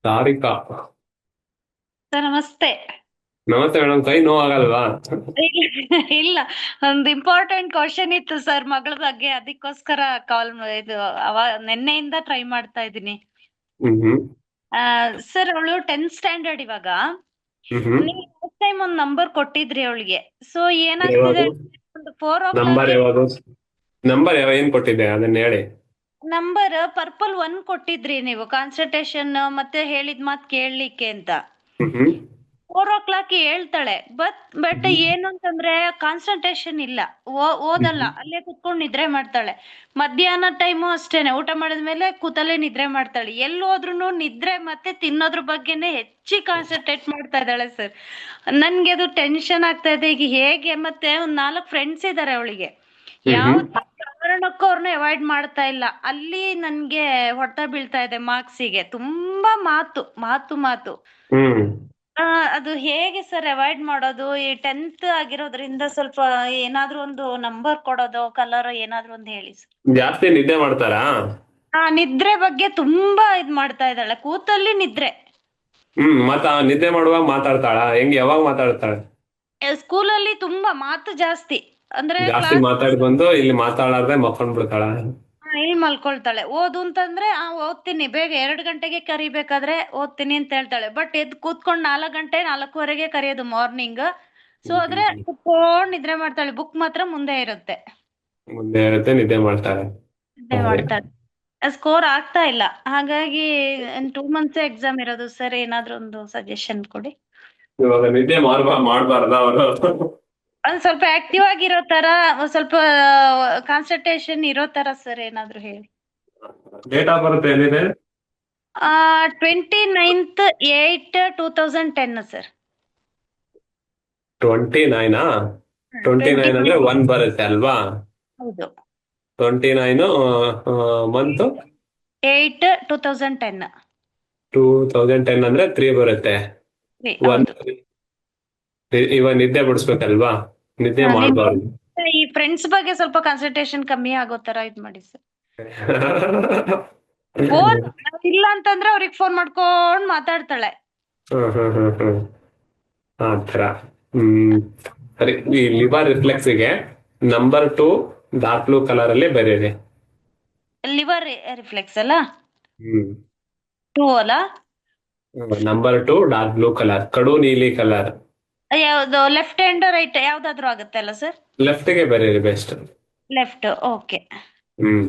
Sarika. Sir ನಮಸ್ತೆ. ನಮಸ್ತೆ madam, ಕೈ ನೋವಾಗಲ್ವಾ? ಇಲ್ಲ, ಒಂದು ಇಂಪಾರ್ಟೆಂಟ್ ಕ್ವಶನ್ ಇತ್ತು ಸರ್ ಮಗಳ ಬಗ್ಗೆ, ಅದಕ್ಕೋಸ್ಕರ ಕಾಲ್ ಇದು ಅವ ನಿನ್ನೆಯಿಂದ ಟ್ರೈ ಮಾಡ್ತಾ ಇದ್ದೀನಿ. ಹ್ಮ್ ಹ್ಮ್ ಸರ್ ಅವಳು 10th ಸ್ಟ್ಯಾಂಡರ್ಡ್ ಇವಾಗ. ಹ್ಮ್ ಹ್ಮ್ ನೀವು ಲಾಸ್ಟ್ ಟೈಮ್ ಒಂದು ನಂಬರ್ ಕೊಟ್ಟಿದ್ರಿ ಅವಳಿಗೆ. ಸೊ ಏನಾಗ್ತಿದೆ, ಯಾವುದು? ಒಂದು 4 o'clock ನಂಬರ್ ಯಾವುದು? ನಂಬರ್ ಏನ್ ಕೊಟ್ಟಿದ್ದೆ ಅದನ್ನ ಹೇಳಿ. ನಂಬರ್ ಪರ್ಪಲ್ 1 ಕೊಟ್ಟಿದ್ರಿ ನೀವು, ಕಾನ್ಸಂಟ್ರೇಷನ್ ಮತ್ತೆ ಹೇಳಿದ ಮಾತು ಕೇಳಲಿಕ್ಕೆ ಅಂತ. ಹ್ಮ್ ಹ್ಮ್ 4 o'clock ಹೇಳ್ತಾಳೆ, ಬಟ್ ಹ್ಮ್ ಏನು ಅಂತಂದ್ರೆ ಕಾನ್ಸಂಟ್ರೇಷನ್ ಇಲ್ಲ. ಓದಲ್ಲ, ಹ್ಮ್ ಅಲ್ಲೇ ಕುತ್ಕೊಂಡು ನಿದ್ರೆ ಮಾಡ್ತಾಳೆ. ಮಧ್ಯಾಹ್ನ ಟೈಮು ಅಷ್ಟೇನೆ, ಊಟ ಮಾಡಿದ್ಮೇಲೆ ಕೂತಲ್ಲೇ ನಿದ್ರೆ ಮಾಡ್ತಾಳೆ. ಎಲ್ಲಿ ಹೋದ್ರೂ ನಿದ್ರೆ ಮತ್ತೆ ತಿನ್ನೋದ್ರ ಬಗ್ಗೆನೆ ಹೆಚ್ಚಿ ಕಾನ್ಸಂಟ್ರೇಟ್ ಮಾಡ್ತಾ ಇದ್ದಾಳೆ ಸರ್. ನನ್ಗೆ ಅದು ಟೆನ್ಷನ್ ಆಗ್ತಾ ಇದೆ. ಈಗ ಹೇಗೆ, ಮತ್ತೆ ಒಂದ್ 4 ಫ್ರೆಂಡ್ಸ್ ಇದ್ದಾರೆ ಅವಳಿಗೆ. ಹ್ಮ್ ಯಾವ್ದು ಕಾರಣಕ್ಕೂ ಅವ್ರನ್ನ ಅವಾಯ್ಡ್ ಮಾಡ್ತಾ ಇಲ್ಲ. ಅಲ್ಲಿ ನನ್ಗೆ ಹೊಡೆತ ಬೀಳ್ತಾ ಇದೆ ಮಾರ್ಕ್ಸಿಗೆ. ತುಂಬಾ ಮಾತು ಮಾತು ಮಾತು. ಹ್ಮ್ ಆ, ಅದು ಹೇಗೆ ಸರ್ ಅವಾಯ್ಡ್ ಮಾಡೋದು? ಈ 10th ಆಗಿರೋದ್ರಿಂದ ಸ್ವಲ್ಪ ಏನಾದ್ರೂ ಒಂದು ನಂಬರ್ ಕೊಡೋದು, ಕಲರ್ ಏನಾದ್ರೂ ಒಂದು ಹೇಳಿ ಸರ್. ಜಾಸ್ತಿ ನಿದ್ದೆ ಮಾಡ್ತಾರಾ? ನಿದ್ರೆ ಬಗ್ಗೆ ತುಂಬಾ ಇದ್ ಮಾಡ್ತಾ ಇದ್ದಾಳೆ, ಕೂತಲ್ಲಿ ನಿದ್ರೆ. ಮತ್ತ ನಿದ್ದೆ ಮಾಡುವಾಗ ಮಾತಾಡ್ತಾಳ? ಹೆಂಗ್, ಯಾವಾಗ ಮಾತಾಡ್ತಾಳೆ? ಸ್ಕೂಲಲ್ಲಿ ತುಂಬಾ ಮಾತು ಜಾಸ್ತಿ. ಅಂದ್ರೆ ಜಾಸ್ತಿ ಕ್ಲಾಸ್ ಮಾತಾಡಿ ಬಂದು ಇಲ್ಲಿ ಮಾತಾಡಾರ್ದೆ ಮಕ್ಕೊಂಡ್ ಬಿಡ್ತಾಳ? ಇಲ್ಲಿ ಮಲ್ಕೊಳ್ತಾಳೆ. ಓದು ಅಂತಂದ್ರೆ ಓದ್ತೀನಿ, ಬೇಗ 2 ಗಂಟೆಗೆ ಕರಿಬೇಕಾದ್ರೆ ಓದ್ತೀನಿ ಅಂತ ಹೇಳ್ತಾಳೆ. ಬಟ್ ಎದ್ದು ಕೂತ್ಕೊಂಡು 4 ಗಂಟೆ 4:15ಗೆ ಕರೆಯೋದು ಮಾರ್ನಿಂಗ್. ಸೊ ಹ್ಮ್ ಆದ್ರೆ ಹ್ಮ್ ಹ್ಮ್. ಕುತ್ಕೊಂಡ್ ನಿದ್ರೆ ಮಾಡ್ತಾಳೆ, ಬುಕ್ ಮಾತ್ರ ಮುಂದೆ ಇರುತ್ತೆ. ಮುಂದೆ ಇರುತ್ತೆ, ನಿದ್ದೆ ಮಾಡ್ತಾಳೆ. ನಿದ್ದೆ ಸರಿ. ಮಾಡ್ತಾಳೆ. ಸ್ಕೋರ್ ಆಗ್ತಾ ಇಲ್ಲ. ಹಾಗಾಗಿ 2 months ಎಕ್ಸಾಮ್ ಇರೋದು ಸರ್, ಏನಾದ್ರೂ ಒಂದು ಸಜೆಷನ್ ಕೊಡಿ. ಇವಾಗ ನಿದ್ದೆ ಮಾಡ್ಬಾರ್ದ ಅವರು? ಒಂದ್ ಸ್ವಲ್ಪ ಆಕ್ಟಿವ್ ಆಗಿರೋ ತರ, ಒಂದ್ ಸ್ವಲ್ಪ ಕಾನ್ಸಂಟ್ರೇಷನ್ ಇರೋ ತರ ಸರ್, ಏನಾದ್ರು ಹೇಳಿ. ಡೇಟ್ ಆಫ್ ಬರ್ತ್ ಏನಿದೆ? 29/8/2010 ಸರ್. 29. ಟ್ವೆಂಟಿ 29 ಅಂದ್ರೆ 1 ಬರುತ್ತೆ ಅಲ್ವಾ? ಹೌದು. 29 ಮಂತ್. 8/2010. 2010 ಅಂದ್ರೆ 3 ಬರುತ್ತೆ. ಒನ್. ಹೌದು. ಇವಾಗ ನಿದ್ದೆ ಬಿಡಿಸ್ಬೇಕಲ್ವಾ? ನಿದ್ದೆ ನಿಮ್ ಮಾಡಬಾರ್ದು. ಈ ಫ್ರೆಂಡ್ಸ್ ಬಗ್ಗೆ ಸ್ವಲ್ಪ ಕಾನ್ಸಂಟ್ರೇಷನ್ ಕಮ್ಮಿ ಆಗೋ ತರ ಇದ್ ಮಾಡಿ ಸರ್. ಫೋನ್ ಇಲ್ಲ ಅಂತಂದ್ರೆ ಅವ್ರಿಗೆ ಫೋನ್ ಮಾಡ್ಕೊಂಡ್ ಮಾತಾಡ್ತಾಳೆ. ಹ್ಮ್ ಹ್ಮ್ ಹ್ಮ್ ಹ್ಮ್ ಆ ತರ. ಹ್ಮ್ ಸರಿ. ಈ ಲಿವರ್ ರಿಫ್ಲೆಕ್ಸ್ಗೆ ನಂಬರ್ 2 ಡಾರ್ಕ್ ಬ್ಲೂ ಕಲರ್ ಅಲ್ಲಿ ಬರೀರಿ. ಲಿವರ್ ರಿಫ್ಲೆಕ್ಸ್ ಅಲ್ಲ? ಹ್ಮ್ 2 ಅಲ್ಲ? ನಂಬರ್ 2 ಡಾರ್ಕ್ ಬ್ಲೂ ಕಲರ್, ಕಡು ನೀಲಿ ಕಲರ್. ಯಾವ್ದು, ಲೆಫ್ಟ್ ಹ್ಯಾಂಡ್ ರೈಟ್ ಯಾವ್ದಾದ್ರು ಆಗುತ್ತೆ ಅಲ್ಲ ಸರ್? ಲೆಫ್ಟ್ ಗೆ ಬರೀರಿ ಬೆಸ್ಟ್. Left, okay. ಹ್ಮ್